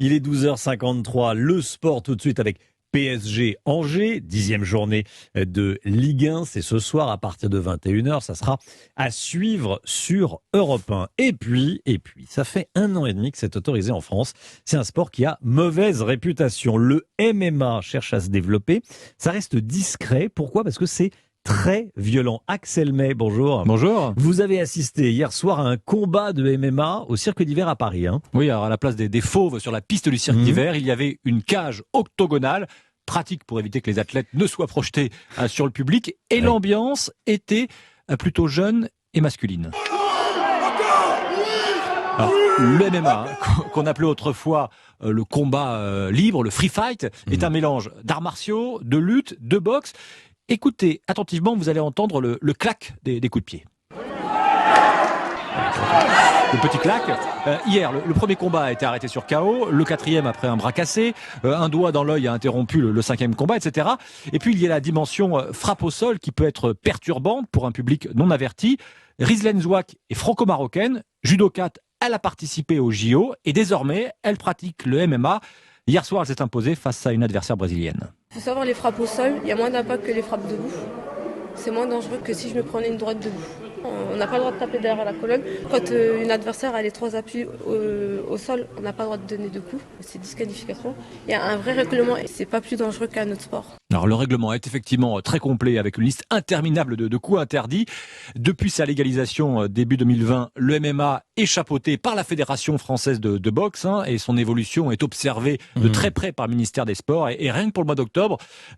Il est 12h53, le sport tout de suite avec PSG Angers, 10e journée de Ligue 1. C'est ce soir à partir de 21h. Ça sera à suivre sur Europe 1. Et puis, ça fait 1 an et demi que c'est autorisé en France. C'est un sport qui a mauvaise réputation. Le MMA cherche à se développer. Ça reste discret. Pourquoi ? Parce que c'est très violent. Axel May, bonjour. Bonjour. Vous avez assisté hier soir à un combat de MMA au cirque d'hiver à Paris. Oui, alors à la place des fauves sur la piste du cirque d'hiver, il y avait une cage octogonale, pratique pour éviter que les athlètes ne soient projetés sur le public. Et l'ambiance était plutôt jeune et masculine. Alors, le MMA, qu'on appelait autrefois le combat libre, le free fight, est un mélange d'arts martiaux, de lutte, de boxe. Écoutez attentivement, vous allez entendre le clac des coups de pied. Le petit clac. Hier, le premier combat a été arrêté sur KO, le 4e après un bras cassé, un doigt dans l'œil a interrompu le 5e combat, etc. Et puis il y a la dimension frappe au sol qui peut être perturbante pour un public non averti. Rizlen Zouak est franco-marocaine, judokate, elle a participé au JO et désormais elle pratique le MMA. Hier soir, elle s'est imposée face à une adversaire brésilienne. Il faut savoir, les frappes au sol, il y a moins d'impact que les frappes debout. C'est moins dangereux que si je me prenais une droite debout. On n'a pas le droit de taper derrière la colonne. Quand une adversaire a les 3 appuis au sol, on n'a pas le droit de donner de coups. C'est disqualification. Il y a un vrai règlement et c'est pas plus dangereux qu'un autre sport. Alors le règlement est effectivement très complet avec une liste interminable de coups interdits. Depuis sa légalisation début 2020, le MMA est chapeauté par la Fédération française de boxe et son évolution est observée de très près par le ministère des Sports. Et rien que pour le mois d'octobre,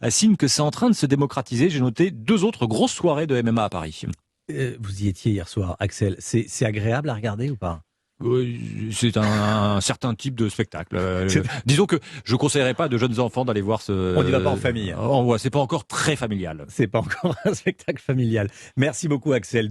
signe que c'est en train de se démocratiser. J'ai noté 2 autres grosses soirées de MMA à Paris. Vous y étiez hier soir, Axel. C'est agréable à regarder ou pas ? Oui, c'est un certain type de spectacle. Disons que je conseillerais pas de jeunes enfants d'aller voir ce... On n'y va pas en famille. C'est pas encore très familial. C'est pas encore un spectacle familial. Merci beaucoup, Axel.